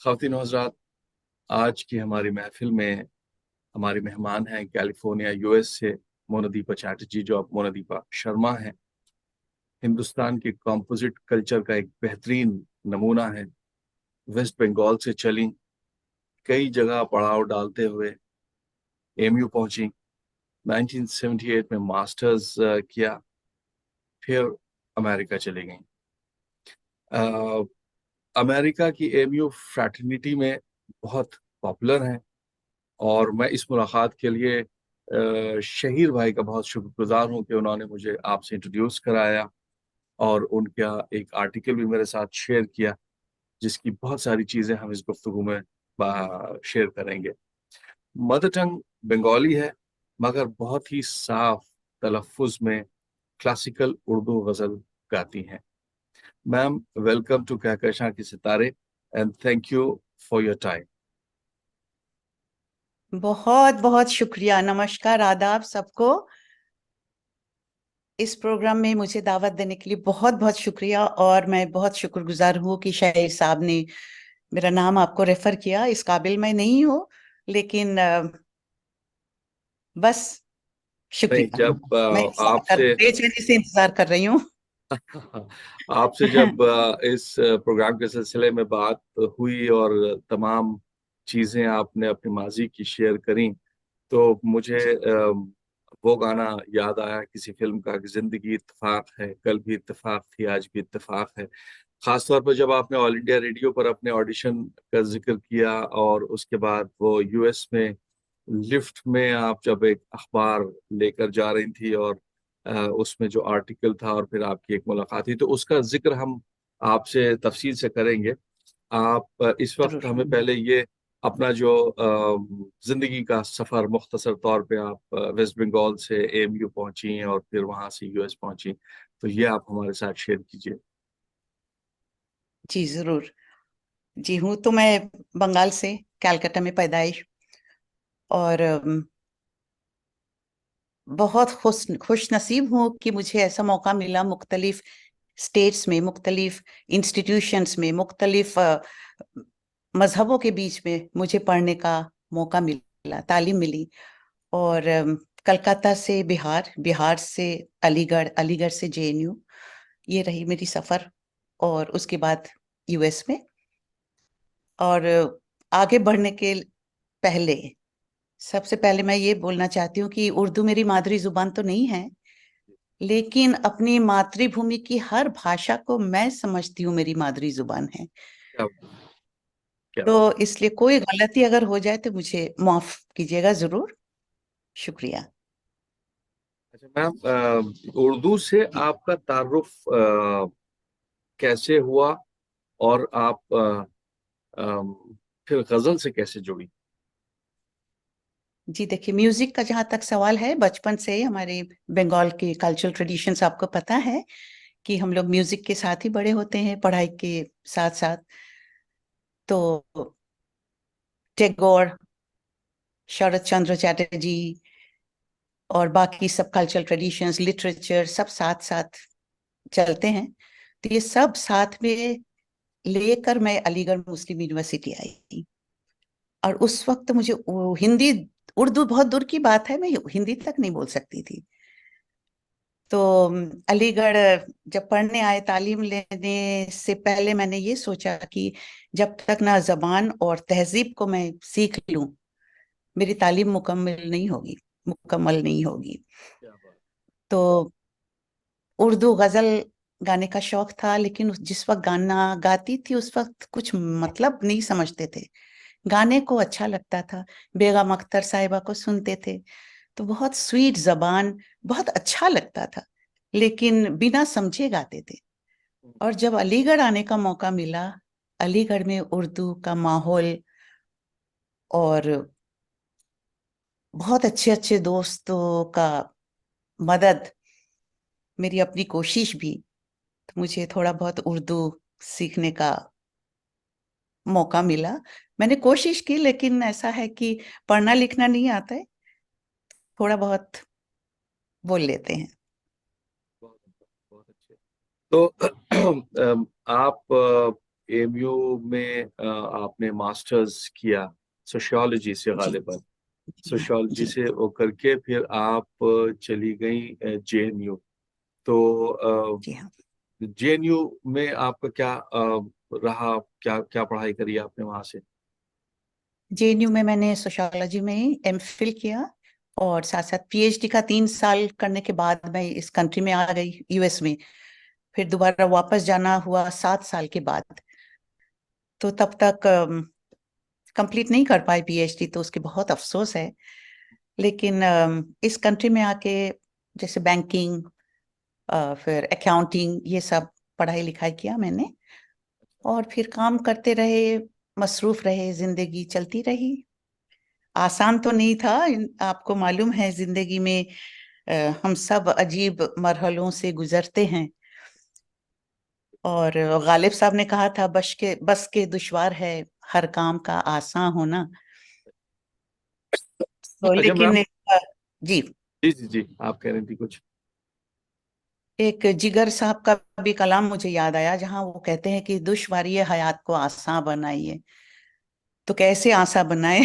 ख़वातीन और हज़रात, आज की हमारी महफिल में हमारी मेहमान हैं कैलिफोर्निया यूएस से मोनादीपा चैटर्जी, जो अब मोनादीपा शर्मा हैं। हिंदुस्तान के कंपोजिट कल्चर का एक बेहतरीन नमूना है। वेस्ट बंगाल से चली, कई जगह पड़ाव डालते हुए एमयू पहुंची, 1978 में मास्टर्स किया, फिर अमेरिका चली गई। अ, अमेरिका की एमयू फ्रैटर्निटी में बहुत पॉपुलर हैं और मैं इस मुलाकात के लिए शहीर भाई का बहुत शुक्रगुजार हूँ कि उन्होंने मुझे आपसे इंट्रोड्यूस कराया और उनका एक आर्टिकल भी मेरे साथ शेयर किया, जिसकी बहुत सारी चीज़ें हम इस गुफ्तगू में शेयर करेंगे। मदर टंग बंगाली है, मगर बहुत ही साफ तलफ़ुज़ में क्लासिकल उर्दू गज़ल गाती हैं। मैम, वेलकम टू कहकशां के सितारे and thank you for your time. बहुत बहुत शुक्रिया। नमस्कार, आदाब सबको। इस प्रोग्राम में मुझे दावत देने के लिए बहुत बहुत शुक्रिया, और मैं बहुत शुक्रगुजार हूँ कि शाहिर साहब ने मेरा नाम आपको रेफर किया। इस काबिल मैं नहीं हूँ, लेकिन बस नहीं, शुक्रिया। जब मैं आपसे बेचैनी से इंतजार कर रही हूँ। आपसे जब इस प्रोग्राम के सिलसिले में बात हुई और तमाम चीज़ें आपने अपनी माजी की शेयर करी, तो मुझे वो गाना याद आया किसी फिल्म का कि जिंदगी इत्तेफाक है, कल भी इत्तेफाक थी, आज भी इत्तेफाक है। खासतौर पर जब आपने ऑल इंडिया रेडियो पर अपने ऑडिशन का जिक्र किया और उसके बाद वो यूएस में लिफ्ट में आप जब एक अखबार लेकर जा रही थी और उसमें जो आर्टिकल था और फिर आपकी एक मुलाकात थी, तो उसका जिक्र हम आपसे तफसील से करेंगे। आप इस वक्त जरूर। हमें पहले ये अपना जो जिंदगी का सफर मुख्तसर तौर पे आप वेस्ट बंगाल से एमयू पहुंची और फिर वहां से यूएस पहुंची, तो ये आप हमारे साथ शेयर कीजिए। जी जरूर। जी हूँ तो मैं बंगाल से, कैलकाटा में पैदाइश, और बहुत खुश नसीब हूँ कि मुझे ऐसा मौका मिला मुख्तलिफ स्टेट्स में, मुख्तलिफ इंस्टीट्यूशंस में, मुख्तलिफ मजहबों के बीच में मुझे पढ़ने का मौका मिला, तालीम मिली। और कलकत्ता से बिहार, बिहार से अलीगढ़, अलीगढ़ से जेएनयू, ये रही मेरी सफर। और उसके बाद यूएस में। और आगे बढ़ने के पहले, सबसे पहले मैं ये बोलना चाहती हूँ कि उर्दू मेरी मादरी जुबान तो नहीं है, लेकिन अपनी मातृभूमि की हर भाषा को मैं समझती हूँ मेरी मादरी जुबान है। क्या क्या तो बात। इसलिए कोई गलती अगर हो जाए तो मुझे माफ कीजिएगा जरूर। शुक्रिया। अच्छा मैम, उर्दू से आपका तारुफ कैसे हुआ और आप फिर गजल से कैसे जुड़ी? जी देखिए, म्यूजिक का जहाँ तक सवाल है, बचपन से ही हमारे बंगाल के कल्चरल ट्रेडिशंस आपको पता है कि हम लोग म्यूजिक के साथ ही बड़े होते हैं, पढ़ाई के साथ साथ। तो टैगोर, शरत चंद्र चैटर्जी और बाकी सब कल्चरल ट्रेडिशंस, लिटरेचर, सब साथ साथ चलते हैं। तो ये सब साथ में लेकर मैं अलीगढ़ मुस्लिम यूनिवर्सिटी आई। और उस वक्त मुझे हिंदी, उर्दू बहुत दूर की बात है, मैं हिंदी तक नहीं बोल सकती थी। तो अलीगढ़ जब पढ़ने आए, तालीम लेने से पहले मैंने ये सोचा कि जब तक ना जबान और तहजीब को मैं सीख लूं, मेरी तालीम मुकम्मल नहीं होगी। क्या बात। तो उर्दू गजल गाने का शौक था, लेकिन जिस वक्त गाना गाती थी उस वक्त कुछ मतलब नहीं समझते थे। गाने को अच्छा लगता था, बेगम अख्तर साहिबा को सुनते थे, तो बहुत स्वीट जबान, बहुत अच्छा लगता था, लेकिन बिना समझे गाते थे। और जब अलीगढ़ आने का मौका मिला, अलीगढ़ में उर्दू का माहौल और बहुत अच्छे अच्छे दोस्तों का मदद, मेरी अपनी कोशिश भी, तो मुझे थोड़ा बहुत उर्दू सीखने का मौका मिला। मैंने कोशिश की, लेकिन ऐसा है कि पढ़ना लिखना नहीं आता है, थोड़ा बहुत बोल लेते हैं। बहुत बहुत अच्छे। तो आप एमयू में आपने मास्टर्स किया सोशियोलॉजी से, जी गालिबा जी हाँ सोशियोलॉजी जी से वो करके फिर आप चली गई जेएनयू। तो जी हाँ। जेएनयू में आपका क्या रहा, क्या क्या पढ़ाई करी आपने वहां से? जेएनयू में मैंने सोशियोलॉजी में ही एमफिल किया, और साथ साथ पीएचडी का 3 साल करने के बाद मैं इस कंट्री में आ गई, यूएस में। फिर दोबारा वापस जाना हुआ 7 साल के बाद। तो तब तक कंप्लीट नहीं कर पाई पीएचडी, तो उसके बहुत अफसोस है। लेकिन इस कंट्री में आके जैसे बैंकिंग, फिर अकाउंटिंग, ये सब पढ़ाई लिखाई किया मैंने। और फिर काम करते रहे, मसरूफ रहे, जिंदगी चलती रही। आसान तो नहीं था, आपको मालूम है जिंदगी में हम सब अजीब मरहलों से गुजरते हैं। और गालिब साहब ने कहा था, बस के दुश्वार है हर काम का आसान होना। तो अच्छा लेकिन मैम, जी, जी जी जी, आप कह रही थी कुछ। एक जिगर साहब का भी कलाम मुझे याद आया, जहां वो कहते हैं कि दुश्वारी हयात को आसान बनाइए। तो कैसे आसान बनाए?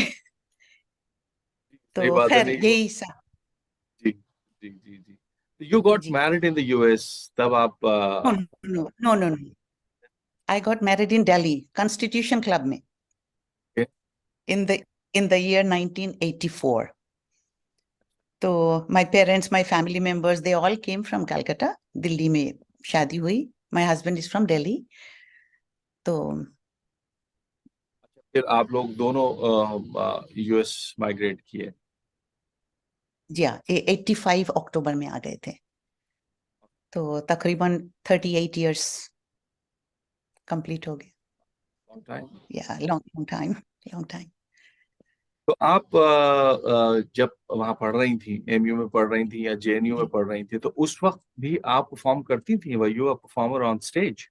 सही तो बात है, खैर नहीं वो, यही सब। जी जी जी जी। यू जी गॉट जी। मैरिड इन द यूएस, तब आप no no no no no, I got married in Delhi, Constitution Club में, इन द ईयर 1984। तो my parents, my family members, they all came from Calcutta. Delhi में शादी हुई। My husband is from Delhi. तो फिर आप लोग दोनों यूएस माइग्रेट किए? जी हाँ, 85 अक्टूबर में आ गए थे। तो तकरीबन 38 इयर्स कंप्लीट हो गए। Long time. या long long time, long time. तो आप जब वहां पढ़ रही थी, एमयू में पढ़ रही थी या जेएनयू में जी। पढ़ रही थी, तो उस वक्त भी आप परफॉर्म करती थी? Were you a performer on stage?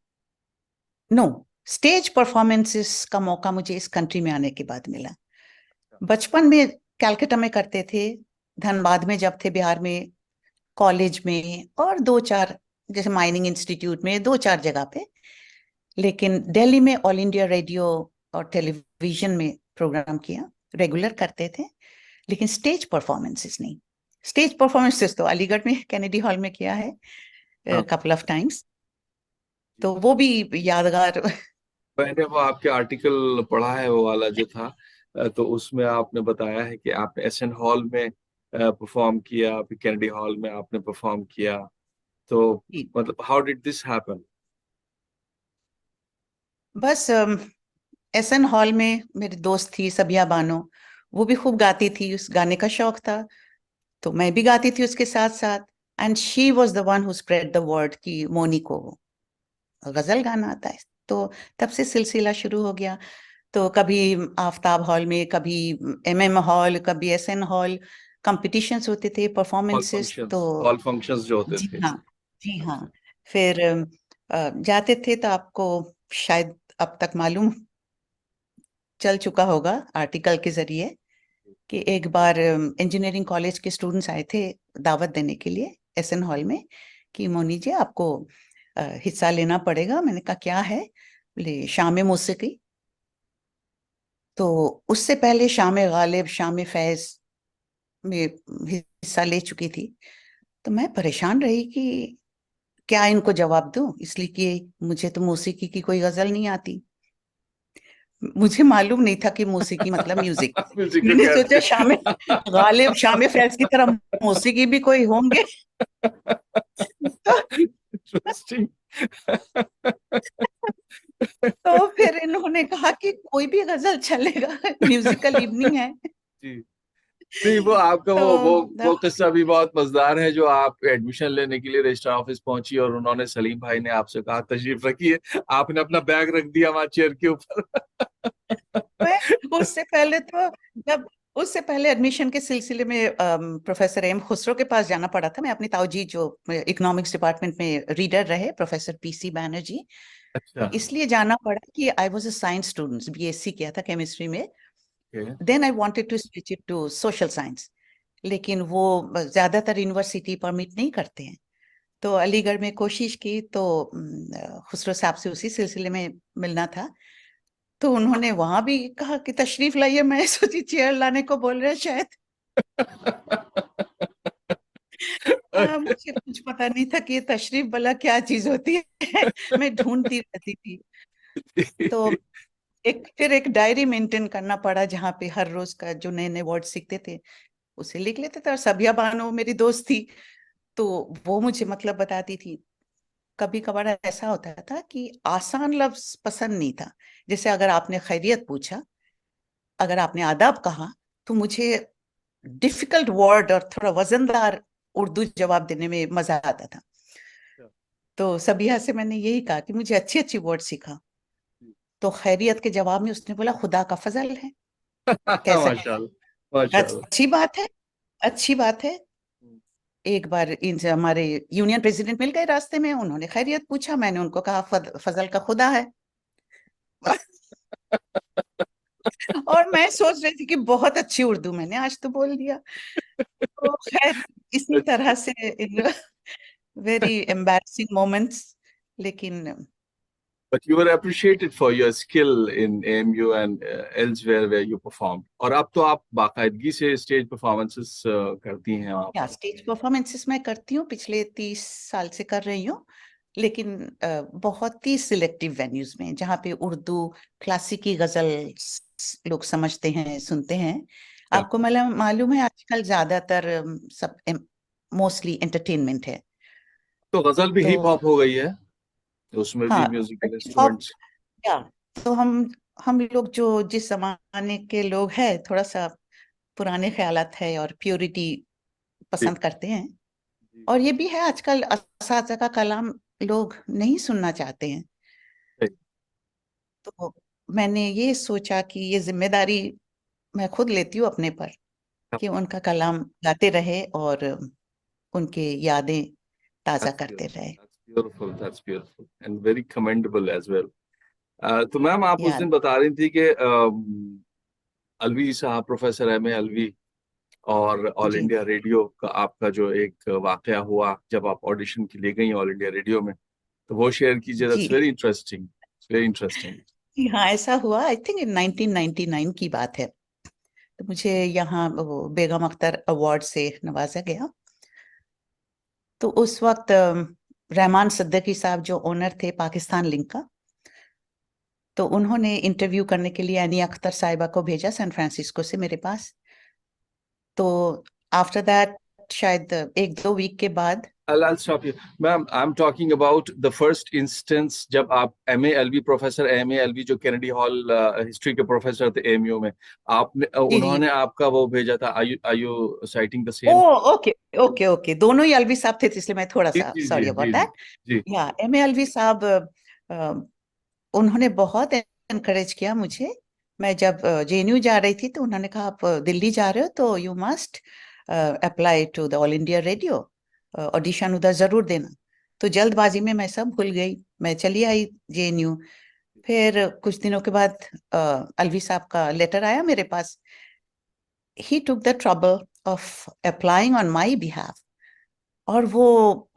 No, stage performances का मौका मुझे इस कंट्री में आने के बाद मिला। बचपन में कलकत्ता में करते थे, धनबाद में जब थे, बिहार में कॉलेज में, और दो चार जैसे माइनिंग इंस्टीट्यूट में, दो चार जगह पे। लेकिन दिल्ली में ऑल इंडिया रेडियो और टेलीविजन में प्रोग्राम किया, रेगुलर करते थे। लेकिन स्टेज परफॉर्मेंसेस नहीं। स्टेज परफॉर्मेंसेस तो अलीगढ़ में केनेडी हॉल में किया है हाँ कपल ऑफ टाइम्स। जी। तो वो भी यादगार। मैंने वो आपके आर्टिकल पढ़ा है, वो वाला जो था, तो उसमें आपने बताया है कि आपने एसएन हॉल में परफॉर्म किया, फिर कैनेडी हॉल में आपने परफॉर्म किया। तो मतलब हाउ डिड दिस हैपन? बस एसएन हॉल में मेरी दोस्त थी सबिया बानो, वो भी खूब गाती थी, उस गाने का शौक था। तो मैं भी गाती थी उसके साथ साथ। And she was the one who spread the word कि मोनी को गजल गाना आता है। तो तब से सिलसिला शुरू हो गया। तो कभी आफ्ताब हॉल में, कभी एमएम हॉल, कभी एसएन हॉल, कंपटीशंस होते थे, परफॉर्मेंसेस। तो हॉल फंक्शंस जो होते जी थे। हाँ, जी हाँ। अच्छा। फिर जाते थे, तो आपको शायद अब तक मालूम चल चुका होगा आर्टिकल के जरिए, कि एक बार इंजीनियरिंग कॉलेज के स्टूडेंट्स आए थे दावत देने के लिए एसएन हॉल में, कि मोनी जी आपको हिस्सा लेना पड़ेगा। मैंने कहा क्या है? बोले शाम मौसीकी। तो उससे पहले शाम गालिब, शाम फैज में हिस्सा ले चुकी थी। तो मैं परेशान रही कि क्या इनको जवाब दूं, इसलिए कि मुझे तो मौसीकी की कोई गजल नहीं आती। मुझे मालूम नहीं था कि मौसीकी मतलब म्यूजिक। म्यूजिक को मैंने सोचा कहते शाम हैं। गालिब, शाम फैज की तरह मौसीकी भी कोई होंगे। तो, इंटरेस्टिंग। तो फिर इन्होंने कहा कि कोई भी गजल चलेगा, म्यूजिकल इवनिंग है। जी। नहीं, वो आपका तो वो किस्सा भी बहुत मजेदार है, जो आप एडमिशन लेने के लिए रजिस्ट्रार ऑफिस पहुंची और उन्होंने, सलीम भाई ने आपसे कहा तशरीफ रखिए, आपने अपना बैग रख दिया वहां चेयर के ऊपर। मैं उससे पहले तो जब उससे पहले एडमिशन के सिलसिले में प्रोफेसर एम खुसरो के पास जाना पड़ा था। मैं अपनी ताऊजी जो इकोनॉमिक्स डिपार्टमेंट में रीडर रहे, प्रोफेसर पीसी बैनर्जी, अच्छा। इसलिए जाना पड़ा कि I was a science student, BSc किया था केमिस्ट्री में। Okay. Then I wanted to switch it to social science. लेकिन वो ज्यादातर यूनिवर्सिटी परमिट नहीं करते हैं। तो अलीगढ़ में कोशिश की, तो खुसरो साहब से उसी सिलसिले में मिलना था। तो उन्होंने वहां भी कहा कि तशरीफ लाइए। मैं सोची चेयर लाने को बोल रहे हैं शायद। मुझे कुछ पता नहीं था कि ये तशरीफ भला क्या चीज होती है। मैं ढूंढती रहती थी। तो फिर एक डायरी मेंटेन करना पड़ा, जहाँ पे हर रोज का जो नए नए वर्ड सीखते थे उसे लिख लेते थे। और सबिया बानो मेरी दोस्त थी, तो वो मुझे मतलब बताती थी। कभी कभार ऐसा होता था कि आसान लफ्ज पसंद नहीं था। जैसे अगर आपने खैरियत पूछा, अगर आपने आदाब कहा, तो मुझे डिफिकल्ट वर्ड और थोड़ा वजनदार उर्दू जवाब देने में मजा आता था। तो सबिया से मैंने यही कहा कि मुझे अच्छी अच्छी वर्ड सीखा। तो खैरियत के जवाब में उसने बोला, खुदा का फजल है। कैसा? माशाल्लाह, माशाल्लाह। अच्छी बात है, अच्छी बात है। एक बार इनसे हमारे यूनियन प्रेसिडेंट मिल गए रास्ते में, उन्होंने खैरियत पूछा, मैंने उनको कहा फजल का खुदा है। और मैं सोच रही थी कि बहुत अच्छी उर्दू मैंने आज तो बोल दिया। तो खैर, इसी तरह से वेरी एम्बैरसिंग मोमेंट्स। लेकिन But you were appreciated for your skill in AMU and elsewhere where you performed. और अब तो आप बाकायदगी से स्टेज परफॉर्मेंसेस करती हैं आप। या स्टेज परफॉर्मेंसेस मैं करती हूँ, पिछले 30 साल से कर रही हूँ। लेकिन बहुत ही सिलेक्टिव वेन्यूज में, जहाँ पे उर्दू क्लासिकी गजल लोग समझते हैं, सुनते हैं। आपको मतलब मालूम है, आजकल ज्यादातर सब मोस्टली एंटरटेनमेंट है। तो गजल भी तो हिप हॉप हो गई है, तो उसमें भी हाँ, म्यूजिकल हिप हॉप। इंस्ट्रूमेंट्स। या तो हम लोग जो जिस जमाने के लोग हैं, थोड़ा सा पुराने ख्यालात है और प्योरिटी जी पसंद करते हैं। जी। और ये भी है, आजकल असाज़ा का कलाम लोग नहीं सुनना चाहते हैं। सही। तो मैंने ये सोचा कि ये जिम्मेदारी मैं खुद लेती हूँ अपने पर, कि उनका कलाम गाते रहे और उनके यादें ताज़ा That's करते beautiful. रहे। That's beautiful. That's beautiful and very commendable as well. तो मैम आप उस याद। दिन बता रही थी कि अलवी साहब, प्रोफेसर एम ए अलवी, और ऑल जी इंडिया रेडियो का आपका जो एक वाकया हुआ जब आप ऑडिशन के लिए गई ऑल इंडिया रेडियो में, तो वो शेयर कीजिए। जी। That's very interesting, very interesting. हाँ, ऐसा हुआ, आई थिंक इन 1999 की बात है। तो मुझे यहाँ वो बेगम अख्तर अवार्ड से नवाजा गया। तो उस वक्त रहमान सिद्दीकी साहब जो ओनर थे पाकिस्तान लिंक का, तो उन्होंने इंटरव्यू करने के लिए एनी अख्तर साहिबा को भेजा सैन फ्रांसिस्को से मेरे पास। तो आफ्टर दैट, शायद 1-2 वीक के बाद। I'll stop you. Ma'am, I am talking about the first instance जब आप M A Alvi, professor M A Alvi जो कैनेडी हॉल हिस्ट्री के प्रोफेसर थे एमयू में, आपने जी जी। उन्होंने आपका वो भेजा था। आर यू साइटिंग द ओ, सेम? ओके ओके ओके, दोनों ही अलवी साहब थे, इसलिए मैं थोड़ा जी सा जी जी सॉरी अबाउट जी दैट। जी या एम ए अलवी साहब, उन्होंने बहुत एनकरेज किया मुझे। मैं जब जेएनयू जा रही थी, तो उन्होंने कहा, आप दिल्ली जा रहे हो तो you must apply to the All India Radio, audition उधर जरूर देना। तो जल्दबाजी में मैं सब भूल गई, मैं चली आई जेएनयू। फिर कुछ दिनों के बाद अलवी साहब का लेटर आया मेरे पास। He took the trouble of applying on my behalf, और वो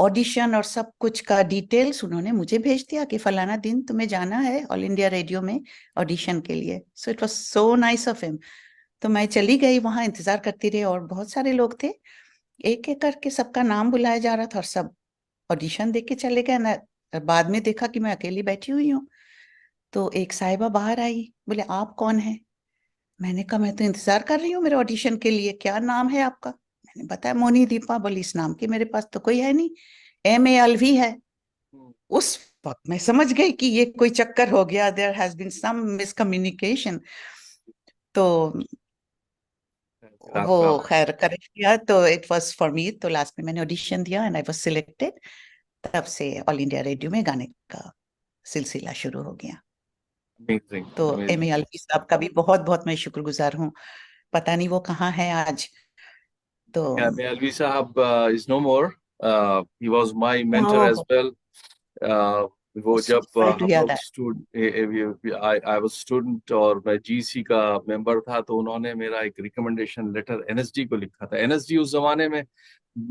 ऑडिशन और सब कुछ का डिटेल्स उन्होंने मुझे भेज दिया कि फलाना दिन तुम्हें जाना है ऑल इंडिया रेडियो में ऑडिशन के लिए। So it was so nice of him. तो मैं चली गई वहां, इंतजार करती रही, और बहुत सारे लोग थे। एक एक करके सबका नाम बुलाया जा रहा था, और सब ऑडिशन देख के चले गए ना। बाद में देखा कि मैं अकेली बैठी हुई हूँ। तो एक साहिबा बाहर आई, बोले, आप कौन है? मैंने कहा, मैं तो इंतजार कर रही हूँ मेरे ऑडिशन के लिए, क्या नाम है आपका? मैंने बताया, मोनी दीपा। बोली, इस नाम की मेरे पास तो कोई है नहीं, एम ए अलवी है। उस वक्त मैं समझ गई कि ये कोई चक्कर हो गया, there has been some miscommunication. तो फिर वो आपका खैर करेक्ट किया, तो इट वाज फॉर मी। तो लास्ट में मैंने ऑडिशन दिया एंड आई वाज सिलेक्टेड। तब से ऑल इंडिया रेडियो में गाने का सिलसिला शुरू हो गया। अमेजिंग, तो एम ए अमेजिंग। अलवी साहब का भी बहुत बहुत मैं शुक्रगुजार हूँ। पता नहीं वो कहाँ है आज। तो Yeah, may Alvi Sahab is no more. He was my mentor as oh, well. वो जब सॉरी टू हम हियर लोग that. Student, I was student और मैं जीसी का मेंबर था, तो उन्होंने मेरा एक रिकमेंडेशन लेटर एनएसडी को लिखा था। एनएसडी उस जमाने में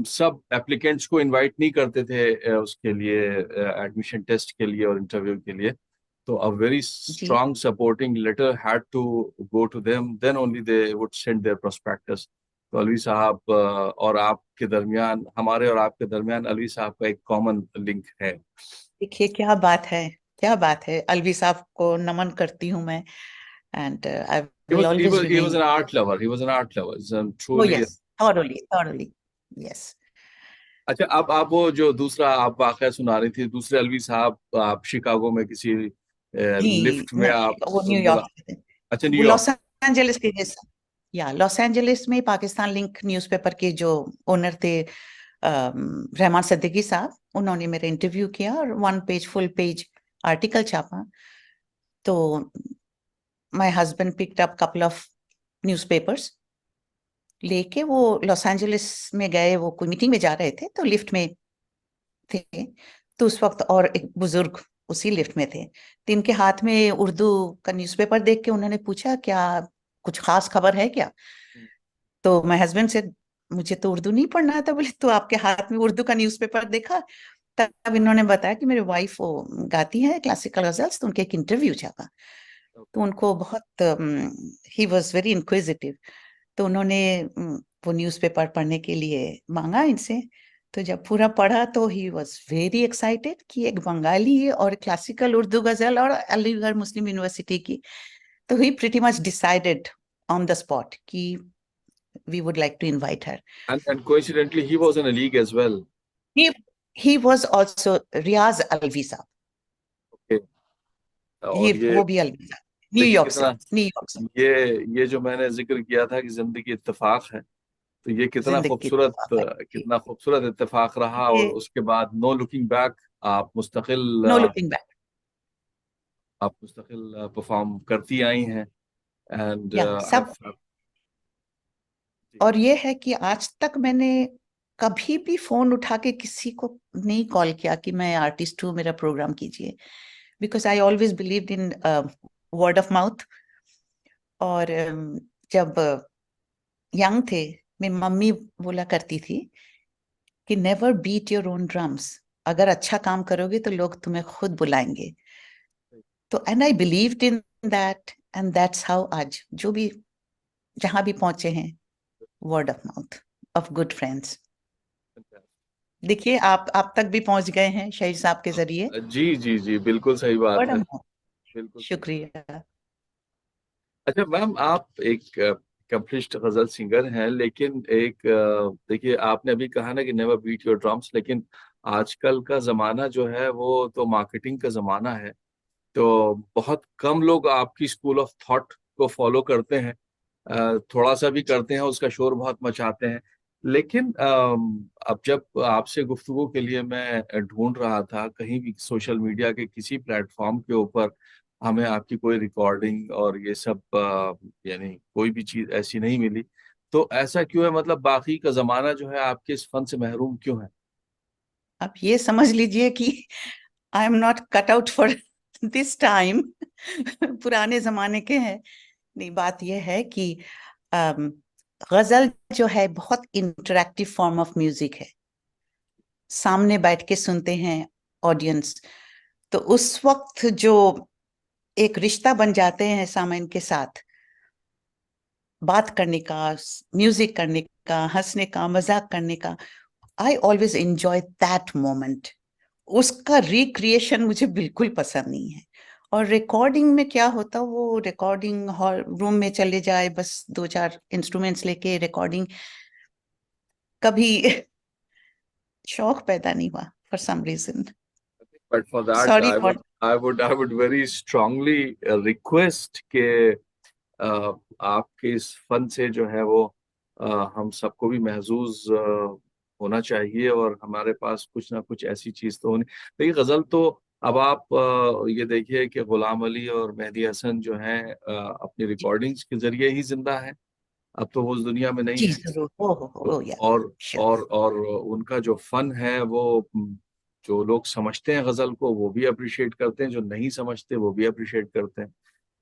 सब एप्लीकेंट्स को इनवाइट नहीं करते थे उसके लिए, एडमिशन टेस्ट के लिए और इंटरव्यू के लिए। तो अ वेरी जी strong supporting letter had to go to them, then only they would send their prospectus. तो अलवी साहब और आपके दरमियान, हमारे और आपके दरमियान अलवी साहब का एक कॉमन लिंक है। देखिए क्या बात है, क्या बात है। अलवी साहब को नमन करती हूँ मैं, and I He will was he always was he was remain. an art lover. He was an art lover. Oh Truly. Yes, thoroughly thoroughly, yes. अच्छा, अब आप वो जो दूसरा आप वाकया सुना रही थी, दूसरे अलवी साहब, आप शिकागो में किसी जी लिफ्ट में आप वो मुला, न्यूयॉर्क में थे। अच्छा वो न्यूयॉर्क। लॉस एंजलिस के जैसा, या लॉस एंजलिस में पाकिस्तान लिंक न्यूज़पेपर के जो ओनर थे, रहमान सिद्दीकी साहब, उन्होंने मेरा इंटरव्यू किया और 1 पेज फुल पेज आर्टिकल छापा। तो my husband picked up couple of newspapers, लेके वो लॉस एंजलिस में गए। वो कोई मीटिंग में जा रहे थे तो लिफ्ट में थे। तो उस वक्त और एक बुजुर्ग उसी लिफ्ट में थे, तो इनके हाथ में उर्दू का न्यूज़पेपर देख के उन्होंने पूछा, क्या कुछ खास खबर है क्या? तो माय हस्बैंड से, मुझे तो उर्दू नहीं पढ़ना आता। बोले तो आपके हाथ में उर्दू का न्यूज़पेपर देखा। तब इन्होंने बताया कि मेरी वाइफ वो गाती है क्लासिकल गजल्स, तो उनके एक इंटरव्यू छापा। तो उनको बहुत, ही वॉज वेरी इंक्विजिटिव। तो उन्होंने वो न्यूज़पेपर पढ़ने के लिए मांगा इनसे। तो जब पूरा पढ़ा तो ही वॉज वेरी एक्साइटेड कि एक बंगाली और क्लासिकल उर्दू गजल और अलीगढ़ मुस्लिम यूनिवर्सिटी की। तो he pretty much decided on the spot कि we would like to invite her. And coincidentally he was in a league as well. He he was also Riaz Alvi साहब। Okay. ये और ये वो भी अलवी साहब, देखिए न्यूयॉर्क से, कितना, न्यूयॉर्क से। ये जो मैंने जिक्र किया था कि जिंदगी इत्तेफाक है, तो ये जिंदगी की कितना खूबसूरत इत्तेफाक रहा। ये और उसके बाद नो लुकिंग बैक, आप मुस्तकिल नो लुकिंग बैक। आप मुस्तकिल परफॉर्म करती आई हैं। एंड या सब। और ये है कि आज तक मैंने कभी भी फोन उठा के किसी को नहीं कॉल किया कि मैं आर्टिस्ट हूँ, मेरा प्रोग्राम कीजिए। Because I always believed in word of mouth. और जब यंग थे, मेरी मम्मी बोला करती थी कि never beat your own drums. अगर अच्छा काम करोगे तो लोग तुम्हें खुद बुलाएंगे। तो and I believed in that, and that's how आज जो भी जहां भी पहुंचे हैं, word of mouth of good friends. देखिए आप तक भी पहुंच गए हैं शहीद साहब के जरिए। जी जी जी, बिल्कुल सही बात वर्ड ऑफ है। माउथ। बिल्कुल सही बात। शुक्रिया। अच्छा मैम, आप एक कंप्लीट गजल सिंगर हैं, लेकिन एक देखिए, आपने अभी कहा ना कि नेवर बीट योर ड्रम्स, लेकिन आजकल का जमाना जो है वो तो मार्केटिंग का जमाना है। तो बहुत कम लोग आपकी स्कूल ऑफ थॉट को फॉलो करते हैं। थोड़ा सा भी करते हैं उसका शोर बहुत मचाते हैं। लेकिन अब जब आपसे गुफ्तगू के लिए मैं ढूंढ रहा था कहीं भी सोशल मीडिया के किसी प्लेटफॉर्म के ऊपर, हमें आपकी कोई रिकॉर्डिंग और ये सब यानी कोई भी चीज ऐसी नहीं मिली। तो ऐसा क्यों है? मतलब बाकी का जमाना जो है आपके इस फन से महरूम क्यों है? आप ये समझ लीजिए कि I am not cut out for this time. पुराने जमाने के हैं। नहीं, बात यह है कि अम, गजल जो है बहुत इंटरैक्टिव फॉर्म ऑफ म्यूजिक है। सामने बैठ के सुनते हैं ऑडियंस, तो उस वक्त जो एक रिश्ता बन जाते हैं सामने के साथ, बात करने का, म्यूजिक करने का, हंसने का, मजाक करने का, I always enjoy that moment. उसका रिक्रिएशन मुझे बिल्कुल पसंद नहीं है। और रिकॉर्डिंग में क्या होता, वो रिकॉर्डिंग हॉल रूम में चले जाए, बस 2-4 इंस्ट्रूमेंट्स लेके रिकॉर्डिंग, कभी शौक पैदा नहीं हुआ for some reason. But for that sorry for. I would very strongly request के आपके इस फन से जो है वो हम सबको भी महजूज होना चाहिए। और हमारे पास कुछ ना कुछ ऐसी चीज तो होनी। देखिए गजल तो अब आप ये देखिए कि गुलाम अली और मेहदी हसन जो हैं अपनी रिकॉर्डिंग्स के जरिए ही जिंदा है। अब तो वो उस दुनिया में नहीं जी है। जरूर, तो ओ या, और श्योर। उनका जो फन है वो जो लोग समझते हैं गजल को वो भी अप्रिशिएट करते हैं, जो नहीं समझते वो भी अप्रिशिएट करते हैं।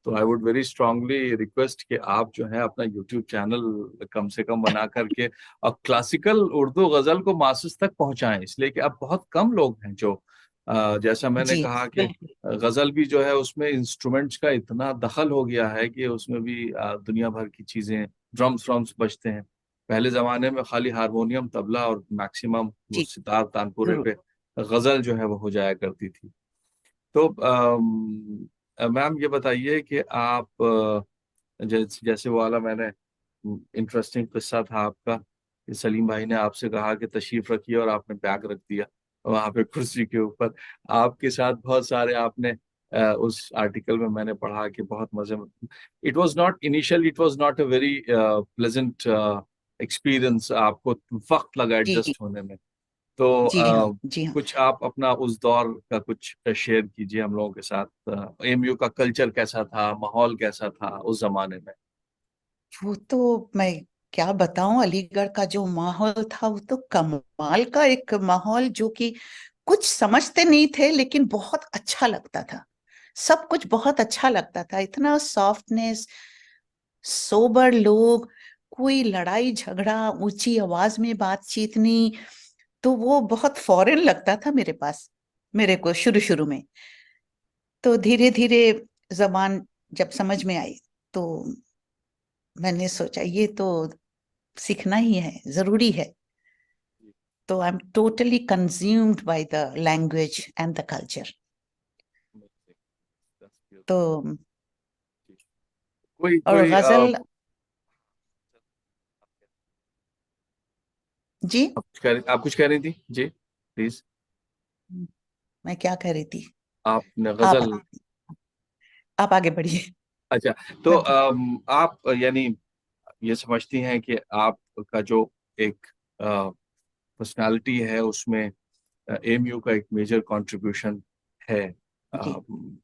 तो आई वुड वेरी स्ट्रांगली रिक्वेस्ट कि आप जो है अपना यूट्यूब चैनल कम से कम बना करके और क्लासिकल उर्दू गजल को मासेस तक पहुंचाएं, इसलिए कि अब बहुत कम लोग हैं जो जैसा मैंने जी कहा कि बिल्कुल। गजल भी जो है उसमें इंस्ट्रूमेंट्स का इतना दखल हो गया है कि उसमें भी दुनिया भर की चीजें, ड्रम्स व्रम्स बजते हैं। पहले जमाने में खाली हारमोनियम तबला और मैक्सिमम वो जी सितार तानपुरे जरूर। पे गजल जो है वो हो जाया करती थी। तो मैम ये बताइए कि आप जैसे वो वाला मैंने इंटरेस्टिंग किस्सा था आपका कि सलीम भाई ने आपसे कहा कि तशरीफ रखिए और आपने बैग रख दिया वहां पे कुर्सी के ऊपर। आपके साथ बहुत सारे आपने उस आर्टिकल में मैंने पढ़ा कि बहुत मजे में, it was not a very pleasant experience, आपको वक्त लगा जी एडजस्ट होने में। तो जी हाँ जी हाँ। कुछ आप अपना उस दौर का कुछ शेयर कीजिए हम लोगों के साथ। एमयू का कल्चर कैसा था, माहौल कैसा था उस जमाने में? वो तो मैं क्या बताऊं, अलीगढ़ का जो माहौल था वो तो कमाल का एक माहौल, जो कि कुछ समझते नहीं थे लेकिन बहुत अच्छा लगता था। सब कुछ बहुत अच्छा लगता था, इतना सॉफ्टनेस, सोबर लोग, कोई लड़ाई झगड़ा, ऊंची आवाज में बातचीत नहीं। तो वो बहुत फॉरेन लगता था मेरे पास, मेरे को शुरू शुरू में। तो धीरे धीरे जबान जब समझ में आई तो मैंने सोचा ये तो सीखना ही है, जरूरी है। तो I am totally consumed by the language and the culture. तो कोई और कोई गजल, जी आप कुछ कह रही थी जी, प्लीज। मैं क्या कह रही थी? आपने आप गजल। आप आगे बढ़िए। अच्छा, तो मैं आप यानी ये समझती हैं कि आपका जो एक पर्सनालिटी है उसमें एमयू का एक मेजर कंट्रीब्यूशन है। जी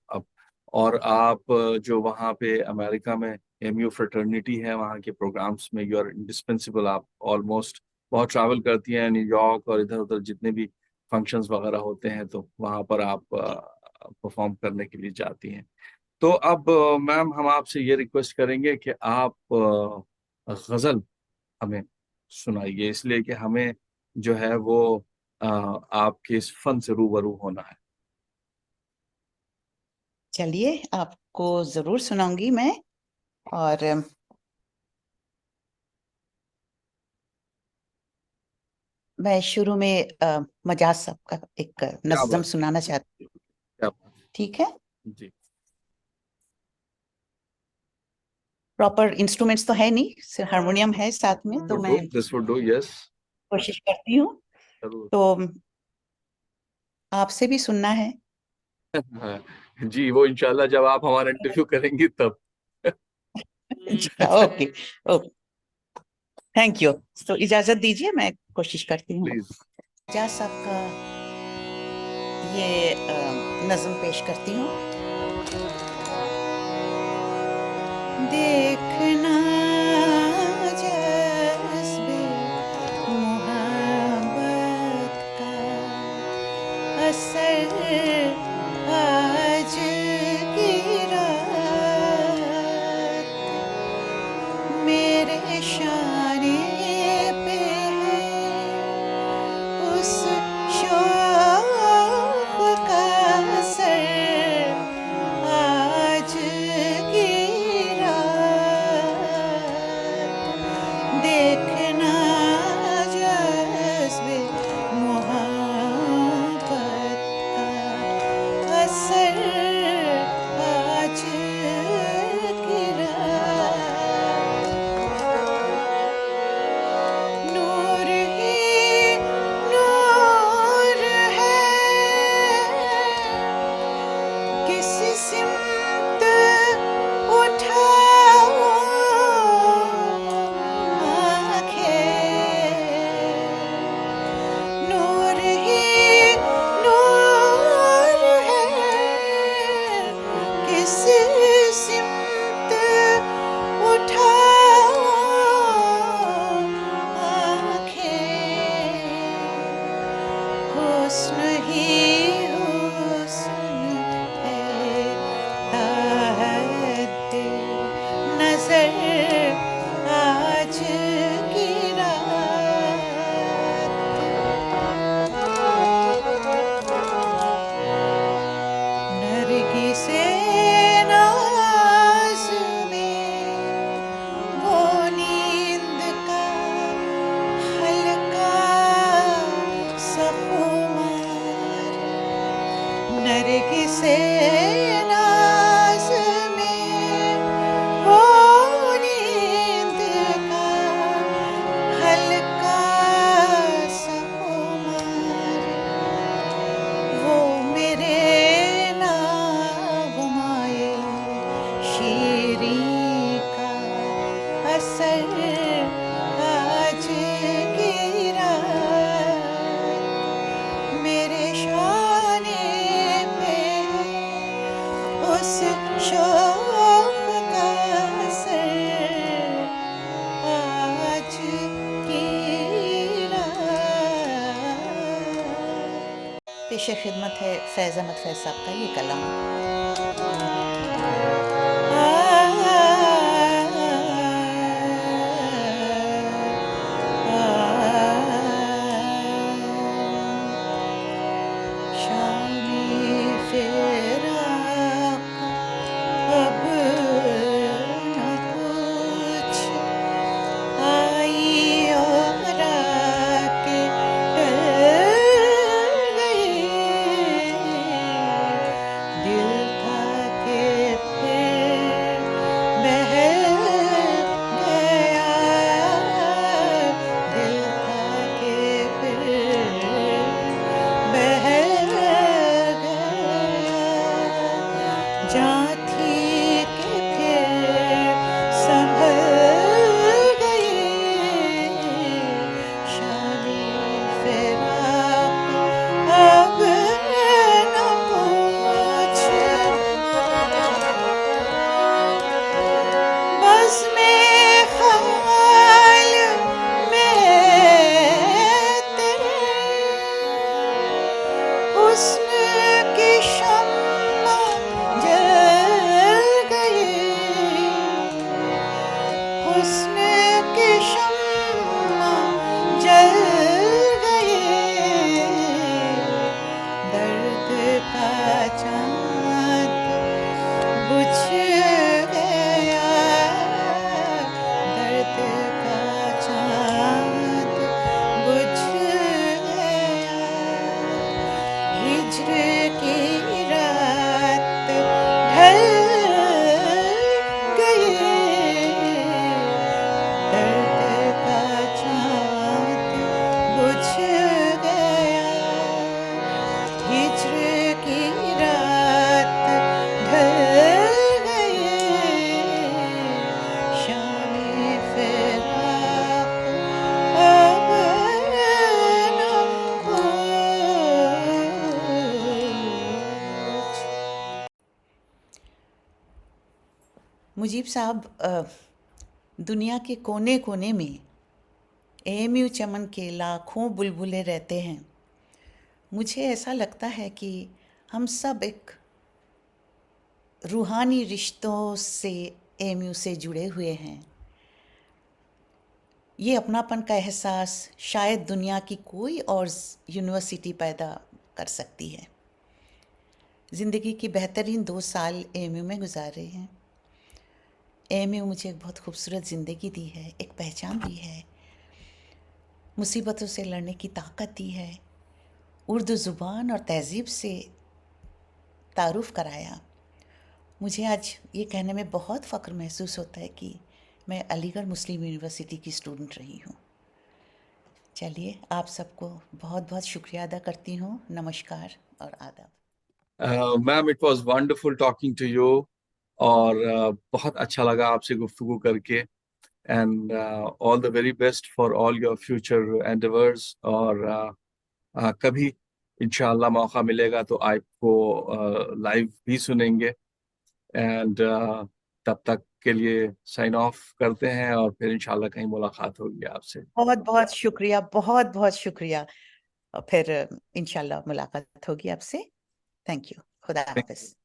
अब और आप जो वहाँ पे अमेरिका में एमयू फ्रेटर्निटी है, वहाँ के प्रोग्राम्स में यू आर इंडिस्पेंसिबल। आप ऑलमोस्ट बहुत ट्रैवल करती हैं न्यूयॉर्क और इधर उधर जितने भी फंक्शंस वगैरह होते हैं, तो वहाँ पर आप जी परफॉर्म करने के लिए जाती हैं। तो अब मैम हम आपसे ये रिक्वेस्ट करेंगे कि आप गजल हमें सुनाइए, इसलिए कि हमें जो है वो आपके इस फन से रूबरू होना है। चलिए, आपको जरूर सुनाऊंगी मैं। और मैं शुरू में मजाज साहब का एक क्या नज्म बात सुनाना चाहती क्या बात हूँ, ठीक है? जी। प्रॉपर इंस्ट्रूमेंट्स तो है नहीं, सिर्फ हारमोनियम है साथ में, तो वुड डू, मैं दिस वुड डू, यस। कोशिश करती हूँ। जरूर। तो आपसे भी सुनना है। हाँ, जी वो इंशाल्लाह जब आप हमारा इंटरव्यू करेंगी तब। Okay okay, thank you. तो इजाजत दीजिए, मैं कोशिश करती हूँ। प्लीज। जा साहब का ये नज्म पेश करती हूँ। देखना जज्बे मोहब्बत का असर आज की रात मेरे इशारे पे है, उस शौक का असर आज की रात देखना जज्बे मोहब्बत का असर आज की रात पेश खिदमत है फैज़ अहमद फैज़ साहब का ये कलाम। मुजीब साहब, दुनिया के कोने कोने में एएमयू चमन के लाखों बुलबुलें रहते हैं। मुझे ऐसा लगता है कि हम सब एक रूहानी रिश्तों से एएमयू से जुड़े हुए हैं। ये अपनापन का एहसास शायद दुनिया की कोई और यूनिवर्सिटी पैदा कर सकती है। ज़िंदगी की बेहतरीन 2 साल एएमयू में गुजारे हैं। एएमयू मुझे एक बहुत खूबसूरत ज़िंदगी दी है, एक पहचान दी है, मुसीबतों से लड़ने की ताकत दी है, उर्दू ज़ुबान और तहज़ीब से तारुफ़ कराया। मुझे आज ये कहने में बहुत फ़ख्र महसूस होता है कि मैं अलीगढ़ मुस्लिम यूनिवर्सिटी की स्टूडेंट रही हूँ। चलिए, आप सबको बहुत बहुत शुक्रिया अदा करती हूँ। नमस्कार और आदाब। Ma'am, it was wonderful talking to you, और बहुत अच्छा लगा आपसे गुफ्तगू करके। And all the very best for all your future endeavours. और कभी इंशाल्लाह मौका मिलेगा तो आपको लाइव भी सुनेंगे। एंड तब तक के लिए साइन ऑफ करते हैं, और फिर इंशाल्लाह कहीं मुलाकात होगी आपसे। बहुत बहुत शुक्रिया, बहुत बहुत शुक्रिया। और फिर इंशाल्लाह मुलाकात होगी आपसे। Thank you. खुदा हाफिज।